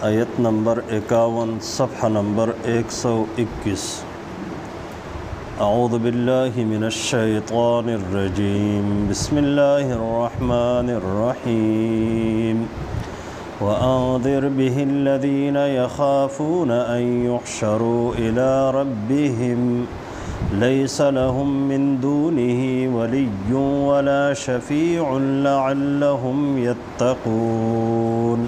आयत नंबर 51 सफ़हा नंबर 121। अऊज़ु बिल्लाहि मिनश्शैतानिर्रजीम बिस्मिल्लाहिर्रहमानिर्रहीम वअन्ज़िर बिहिल्लज़ीना यख़ाफ़ूना अन युहशरू इला रब्बिहिम लैस लहुम मिन दूनिहि वलिय्युन वला शफ़ीउन लअल्लहुम यत्तक़ून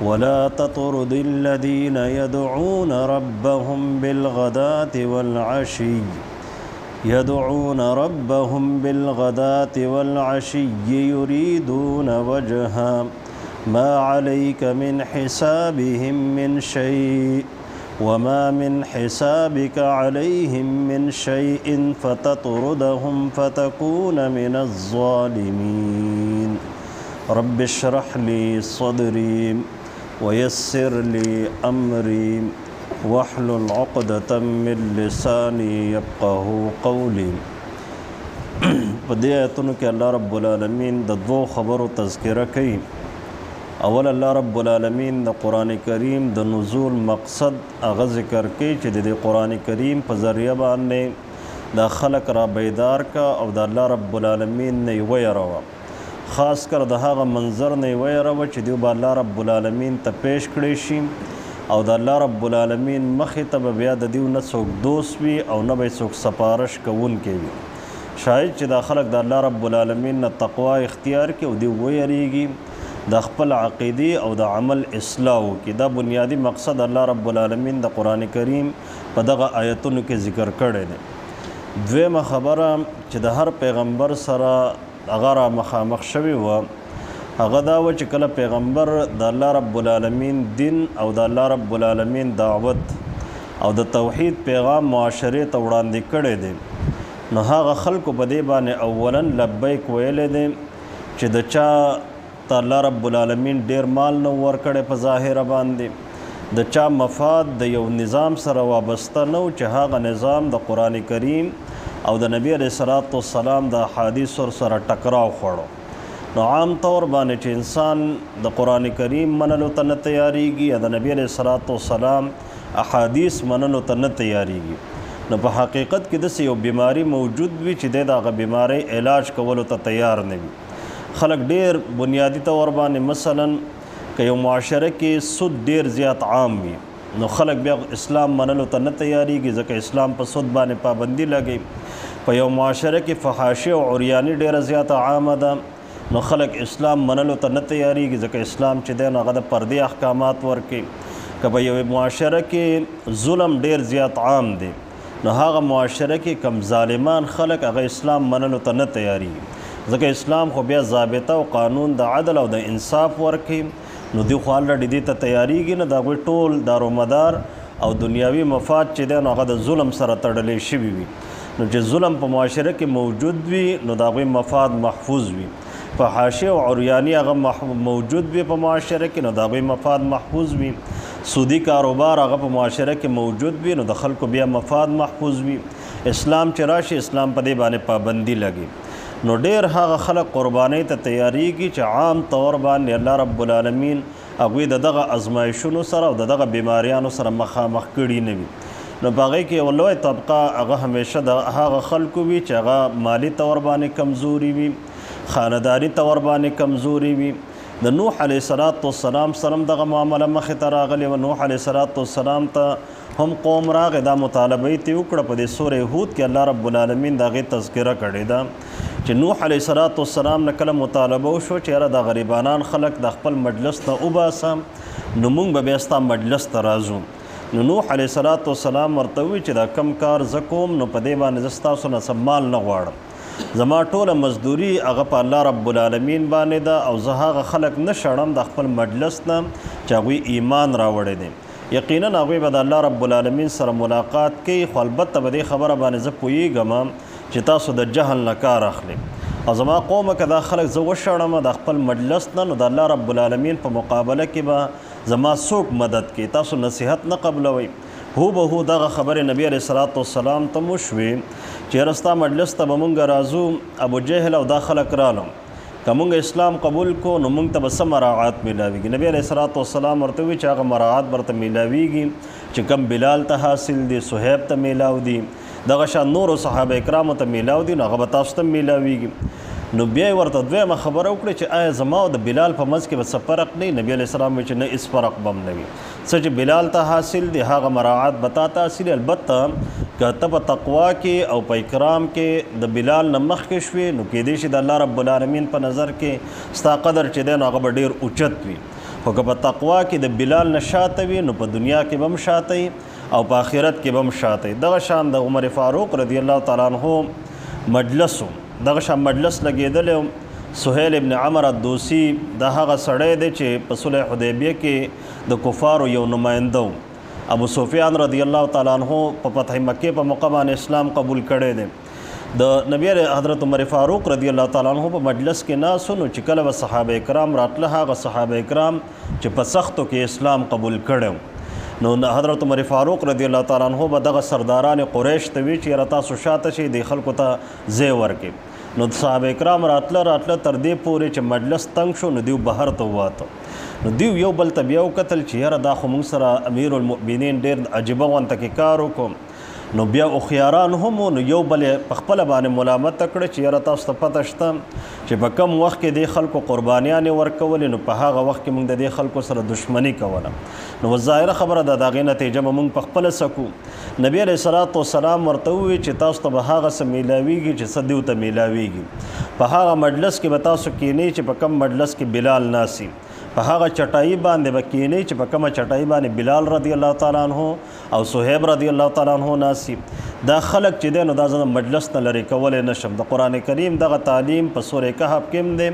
वला ततरुदिल्लज़ीन यदऊन रब्बहुम बिलग़दाति वल्अशी युरीदून वजहा मा अलैक मिन हिसाबिहिम मिन शैء वमा मिन हिसाबिक अलैहिम मिन शैइन फततरुदहुम फतकून मिनज़्ज़ालिमीन। रब्बिश्रह ली सदरी वयस्सिर ली अमरी वहलुल उक़दतम मिन लिसानी यफ़क़हू क़ौली। पदे आयतों के अल्लाह रब्बुल आलमीन द दो ख़बरों तज़किरा कई। अवल अल्लाह रब्बुल आलमीन द कुरान करीम द नुज़ूल मक़सद आग़ा ज़िक्र कई कि द कुरान करीम पर ज़रिया बाने द ख़लक़ रा बेदार का और द अल्लाह रब्बुल आलमीन ने वयरवा ख़ास कर द हागा मंज़र ने वयरवा कि दिव अल्लाह रब्बुल आलमीन त पेश कड़ी शी और द अल्लाह रब्बुल आलमीन मख़ी तब बिया द दिव न सोक दोस्त भी और न बे सोक सपारश कवुन के भी शायद कि द ख़लक़ द अल्लाह रब्बुल आलमीन न तक़वा इख्तियार के और दिव वयरीगी द ख़पल अक़ीदी और द अमल इस्लाह की द बुनियादी मकसद अल्लाह रब्बुल आलमीन द कुरान करीम पर दगा आयतों के ज़िक्र करे दे। द्वेम ख़बरा कि द हर पैगम्बर सरा अगर मखामख शवी हुआ अगदा व चिकल पैगम्बर द अल्लाह रब्बुल आलमीन दिन और द अल्लाह रब्बुल आलमीन दावत और द तौहीद पैगाम मुआशरे त वड़ांदी करे दे न हागा खल्क बदे बाने अव्वलन लब्बैक वेले दे कि द चा त अल्लाह रब्बुल आलमीन ढेर माल न वर्कड़े प ज़ाहिर बांधे द चा मफाद द यौ निज़ाम सर वाबस्ता न कि हागा निज़ाम द कुरान करीम और द नबी अलैहिस्सलाम द अहादीस और सर टकराव खोड़ो न आम तौर बाने कि इंसान द कुरान करीम मनलो त न तैयारीगी या द नबी अलैहिस्सलाम अहादीस मनलो त न तैयारीगी न प हकीकत की दस यो बीमारी मौजूद भी कि दे दा बीमारी इलाज कवलो त तैयार न भी खलक ढेर बुनियादी तौर बाने मसलन कि यो मुआशरे के सुद ढेर ज़्यादा आम भी न खलक बिया इस्लाम मनलो त न तैयारीगी ज़के इस्लाम पर सुद बाने पाबंदी लगे पर यो मुआशरे के फ़हाशे और उरियानी ढेर ज़्यादा आम अदा न खलक इस्लाम मनलो त न तैयारीगी ज़के इस्लाम चिदे न गद पर्दे अहकामात वर्के कि भाई यो मुआशरे के जुल्म ढेर ज़्यादा आम दे न हागा मुआशरे के कम ज़ालिमान खलक अगर इस्लाम मनलो त न तैयारी ज़के इस्लाम को बिया ज़ाबिता और कानून द अदल और द इंसाफ वर्के नु दी ख्वाल डी त तैयारीगी न दागोई टोल दारो मदार और दुनियावी मफाद चिदे न अगर जुल्म सर तड़ले शिवी भी नु जे जुल्म प मुआशरे के मौजूद भी नु दागोई मफाद महफूज भी फ़हाशे और उरियानी अगर मौजूद भी प मुआशरे के नु दागोई मफाद महफूज भी सूदी कारोबार अगर प मुआशरे के मौजूद भी नु दखल को बिया मफाद महफूज भी इस्लाम चराशी इस्लाम पदे बाने पाबंदी लगी नो ढेर हागा खलक क़ुरबानी त तैयारी की च आम तौर बाने अल्लाह रब्बुल आलमीन अगवी दगा आजमाइशों सर और दगा बीमारियां सर मखामख कड़ी ने भी न बागी के वल्लोय तबका अगा हमेशा हागा खल्क भी च अगा माली तौर बाने कमज़ोरी भी ख़ानदानी तौर बाने कमज़ोरी भी द नूह अलैहिस्सलाम सरम दगा मामला मख तरागले व नूह अलैहिस्सलाम त हम कौम राग दा मुतालबे ते उकड़ पदे सूरह हूद के अल्लाह रब्बुल आलमीन दागे तज़किरा करे दा कि नूह अलैहिस्सलाम न कल मुतालबा शो चेहरा द गरीबानान खलक द खपल मजलस त उबासम नुमुंग बबेस्ता मजलस त राजू नूह अलैहिस्सलाम मरतवी च द कम कार ज़कोम नु पदे बाने जस्ता सुन सम्माल न वाड़ जमा टोल मजदूरी अगर प अल्लाह रब्बुल आलमीन बाने दा और जहा खलक न शड़म द खपल मजलस न चागुई ईमान रावड़े दे यकीनन अगुई बद अल्लाह रब्बुल आलमीन सर मुलाकात के ख़लबत बदे ख़बर बाने ज पोई गमा चिता सुद जहल नकार अखले और जमा कौम कदा खलक ज वशड़म द खपल मजलस न द अल्लाह रब्बुल आलमीन प मुकाबले के बा जमा सोक मदद के तासु नसीहत न कबलवई हु बहु दगा खबर नबी अलैहिस्सलाम तमुशवे चेरस्ता मजलस तब मुंग राजू अबू जहल और दाखल करालम که مونږ اسلام قبول کو نو مونږ ته به څه مراعات میلاویږي. نبی علیه الصلاۃ والسلام ورته وی چې هغه مراعات ورته میلاویږي چې کم بلال ته حاصل دي، صہیب ته میلاو دي، دغه شان نورو صحابه کرامو ته میلاو دي، نو هغه به تاسو ته میلاویږي. نو بیا ورته دویمه خبره وکړه چې آیا زما او د بلال په منځ کې به څه فرق نه وي؟ نبی علیه السلام وایي چې نه، هېڅ فرق به هم نه وي. څه چې بلال ته حاصل دي هغه مراعات به تا ته حاصل. البته که ته په تقوا کې او په اکرام کې د بلال نه مخکې شوې نو کیدای شي د الله رب العالمین په نظر کې ستا قدر چې دی نو هغه به ډېر اوچت وي. خو که په تقوا کې د بلال نه شاته وي نو په دنیا کې به هم شاته وي او په آخرت کې به هم شاته وي. دغه شان د عمر فاروق رضی الله تعالی عنه مجلس دغه شان مجلس لګېدلی. سهیل ابن عمر الدوسی د هغه سړی دی چې په صلح حدیبیه کې د کفارو یو نماینده و. ابو سفیان رضی الله تعالی عنہ په فتح مکې په موقع باندې اسلام قبول کړی دی. د نبی حضرت عمر فاروق رضی الله تعالی عنہ په مجلس کې ناست نو چې کله به صحابه کرام راتله، هغه صحابه کرام چې په سختو کې اسلام قبول کړی نو حضرت عمر فاروق رضی الله تعالی عنہ به دغه سرداران قریش ته وی چې یاره تاسو شاته شئ، د خلکو ته ځای ورکړئ. نو صحابه کرام راتله تر دې پورې چې مجلس تنګ شو نو دیو بهر ته وواته. نو دیو یو بل ته بیا وکتل چې یاره دا خو موږ سره امیر المؤمنین ډېر عجیبه غونته کې کار وکړو. نو بیا اخیاران هم نو یو بل په خپله باندې ملامت کړه چې یاره تاسو ته پته شته چې په کم وخت کې دې خلکو قربانیانې ورکولې نو په هغه وخت کې موږ د دې خلکو سره دشمني کوله. نو ظاهره خبره ده د هغې نتیجه به موږ په خپله سکو. نبی علیه الصلاۃ والسلام ورته ووایي چې تاسو ته به هغه څه میلاویږي چې څه دیو ته میلاویږي. په هغه مجلس کې به تاسو کینئ چې په کم مجلس کې بلال ناسي، په هغه چټایي باندې به کینئ چې په کومه چټایي باندې بلال رضی الله تعالی عنہ او صہیب رضی الله تعالی عنہ ناسي. دا خلق چې دی نو دا زه مجلس نه لرې کولی نشم. د قرآن کریم دغه تعلیم په سورې کهف کې هم دی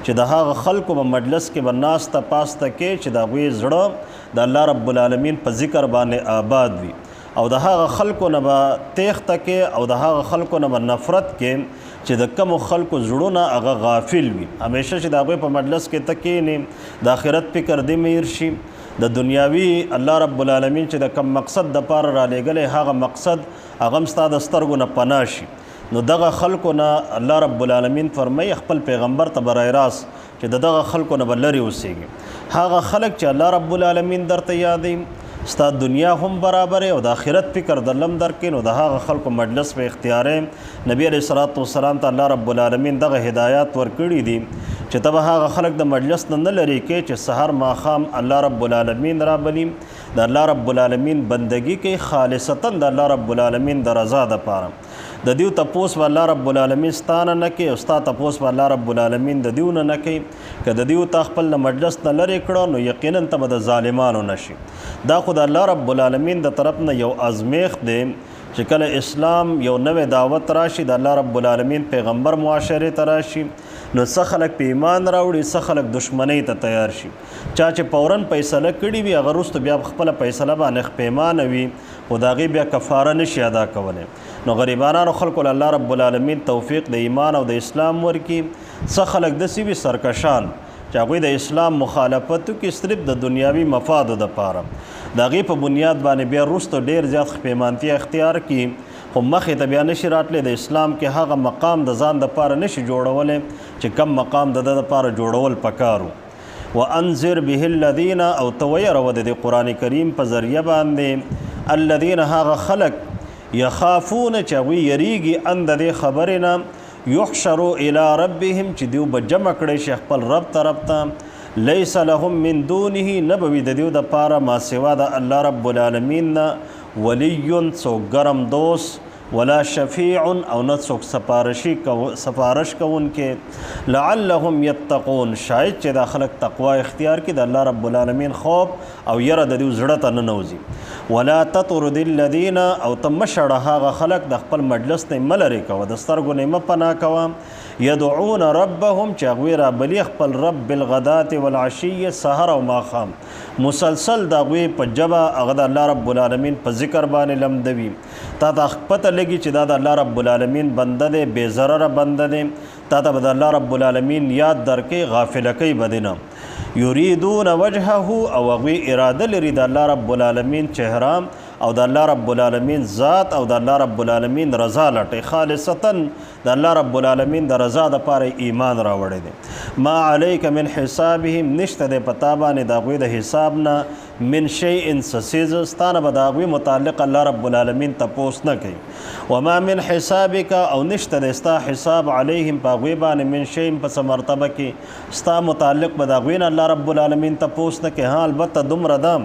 چې د هغه خلکو به مجلس کې به ناسته پاسته کې چې د هغوی زړه د الله رب العالمین په ذکر باندې آباد وي او د هغه خلکو نه به تیښته کې او د هغه خلکو نه به نفرت کې چې د کمو خلکو زړونه هغه غافل وي. همیشه چې د هغوی په مجلس کې ته کښېنې د آخرت فکر دې میر شي، د دنیاوي الله رب العالمین چې د کم مقصد دپاره رالیږلی هغه مقصد هغه هم ستا د سترګو نه پناه شي. نو دغه خلکو نه الله رب العالمین فرمایي خپل پیغمبر ته برای راست چې د دغه خلکو نه به لرې اوسېږي. هغه خلک چې الله رب العالمین درته یادوي ستا دنیا هم برابر او د آخرت فکر د لم درکې نو د هغه خلکو مجلس په اختیارې نبی علیه الصلاۃ والسلام ته الله رب العالمین دغه هدایات ورکړي دي چې ته به هغه خلک د مجلس نه لرې کې چې سحر ماښام الله رب العالمین رابلي، د الله رب العالمین بندگی کوي خالصتا د الله رب العالمین د رضا دپاره. د دیو تپوس به الله رب العالمین ستانه نه کوي او ستا تپوس به الله رب العالمین د دیو نه کوي. که د دیو تا خپل مجلس نه لرې کړه نو یقینا ته به د ظالمانو نشي. دا خو د الله رب العالمین د طرف نه یو ازمیښت دی چې کله اسلام یو نوې دعوت راشي د الله رب العالمین پیغمبر معاشرې ته راشي نو څه خلک په ایمان راوړي، څه خلک دشمنۍ ته تیار شي. چا چې فوراً فیصله کړې وي هغه وروسته بیا په خپله فیصله باندې پښیمانه وي خو د هغې بیا کفاره نشي ادا کولی. نو غریبانانو خلکو له الله رب العالمین توفیق د ایمان او د اسلام ورکړي. څه خلک داسې وي سرکشان چې هغوی د اسلام مخالفت وکړي صرف د دنیاوي مفادو دپاره، د هغې په بنیاد باندې بیا وروسته ډېر زیات پښیمانتیا اختیار کړي خو مخې ته بیا نشي راتلی. د اسلام کې هغه مقام د ځان دپاره نشي جوړولی چې کم مقام د ده دپاره جوړول پکارو. وانذر به الذین او ته ویروه د دې قرآن کریم په ذریعه باندې الذین هغه خلک یخافون چې هغوی یریږي ان د دې خبرې نه یحشروا الی ربهم چې دیو به جمع کړی شي خپل رب طرف ته لیس لهم من دونه نه به وي د دیو دپاره ما سوا د الله رب العالمین نه ولی څوک ګرم دوست ولا شفیع او نه څوک سفارش کوونکې لعلهم یتقون شاید چې دا خلک تقوا اختیار کړي د الله رب العالمین خوف او یره د دیو زړه ته ننوځي. ولا تطرد الذین او ته مه شړه هغه خلک د خپل مجلس نه مه لرې کوه، د سترګو نه مه پناه کوه. یدعون ربهم چې هغوی رابلي خپل رب بالغدات والعشی سحر او ماښام مسلسل د هغوی په ژبه هغه د الله رب العالمین په ذکر باندې لمدوي. تا ته پته لګي چې دا د الله رب العالمین بنده دی، بې ضرره بنده دی، تا ته به د الله رب العالمین یاد درکوي، غافله کوي به دې نه. یریدون وجهه او هغوی اراده لري د الله رب العالمین چهره او د الله رب العالمین ذات او د الله رب العالمین رضا لټي خالصتا د الله رب العالمین د رضا دپاره ایمان راوړی دی ما علیک من حسابهم نشته دی په تا باندې د هغوی د حساب نه من شیء څه څیز ستا نه به د هغوی متعلق الله رب العالمین تپوس نه کوي وما من حسابک او نشته دی ستا حساب علیهم په هغوی باندې من شیء په څه مرتبه کې ستا متعلق به د هغوی نه الله رب العالمین تپوس نه کوي ها البته دومره ده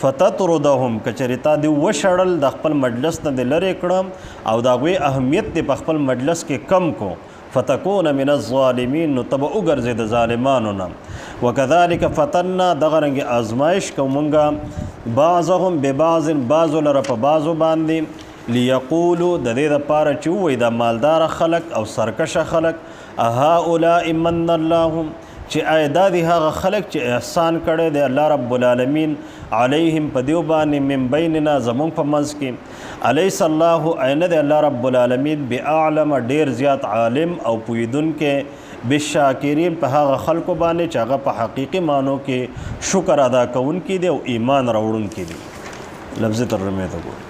فتطردهم کچریتا دی وشړل د خپل مجلس نه دی لرې کړم او د هغوی اهمیت دی په خپل مجلس کې کم کو فتكون من الظالمین نو تبه وګرځې د ظالمانو نه وکذلک فتنا دغه رنګې آزمایش کوو مونږه بعضهم ببعض بعضو لره په بعضو باندې لیقولو د دې دپاره چې ووایي دا مالداره خلک او سرکشه خلک هؤلاء من الله چې آیا دا دی هغه خلک چې احسان کړی دی الله رب العالمین علیهم په دیو باندې من بیننا زمونږ په منځ کې الیس الله عین دی الله رب العالمین باعلم ډیر زیات عالم او پوهیدونکی بالشاکرین په هغه خلکو باندې چې هغه په حقیقي معنو کې شکر ادا کوونکي دی او ایمان راوړونکي دي لفظ ترجمه ته ګورئ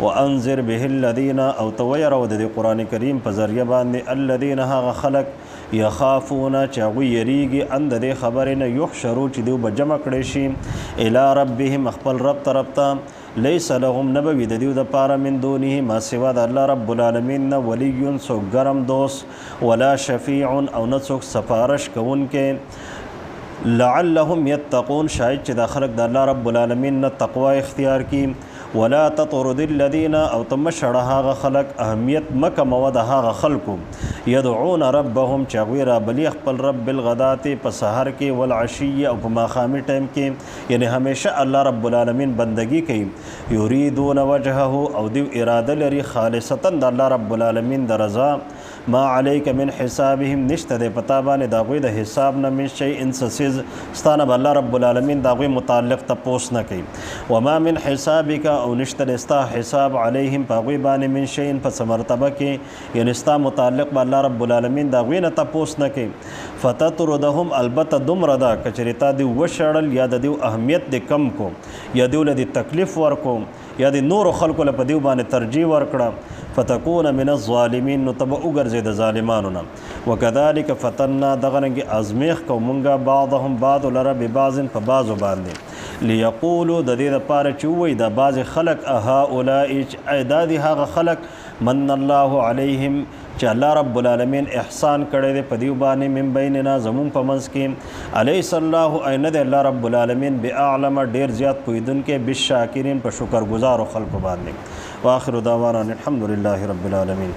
وانذر به الذین او تویرو د قرآن کریم په ذریعه باندې الذین هغه خلک یخافون چې هغوی یریږي ان د دې خبرې نه یحشرو چې دوی به جمع کړی شي الی ربهم خپل رب طرف ته لیس لهم نه به وي د دوی دپاره من دونه ما سوا د الله رب العالمین نه ولی څوک ګرم دوست ولا شفیع او نه څوک سفارش کوونکی لعلهم یتقون شاید چې دا خلک د الله رب العالمین نه تقوا اختیار کړي ولا تطرد الذین او تم شړه هغه خلق اهمیت مکه مو د هغه خلکو يدعون ربهم چې هغوی رابلي خپل رب بالغدات په سحر کې والعشي او په ماښامي ټایم کې یعنی همیشه الله رب العالمین بندگی کوي یریدون وجهه او دوی اراده لري خالصتا د الله رب العالمین د رضا ما علیک من حسابهم نشته دی پتا باندې د هغوی د حساب نه من شیء څه څیز ستا نه به الله رب العالمین د هغوی متعلق تپوس نه کوي وما من حسابک او نشته دی ستا حساب علیهم په هغوی باندې من شیء په څه مرتبه کې یعنی ستا متعلق به الله رب العالمین د هغوی نه تپوس نه کوي فتطردهم البته دومره ده که چېرې تا دوی وشړل یا د دوی اهمیت دې کم کو یا دوی له دې تکلیف ورکو یا د نورو خلکو له په دوی باندې ترجیح ورکړه فتكون من الظالمین نو تبه وګرځې د ظالمانو نه وکذلک فتنا دغه رنګې ازمیخ کو مونږه بعضهم بعض لره ببعض په بعضو باندې لیقولو د دې دپاره چې ووایي دا بعضې خلک هؤلاء دا دي هغه خلک من الله علیهم چې الله رب العالمین احسان کړی دی په دیو باندې من بیننا زمون په منځ کې الیس الله عین دی الله رب العالمین باعلم ډیر زیات پوهیدونکی بالشاکرین په شکر گزارو خلکو باندې واخر دعوانا الحمد لله رب العالمین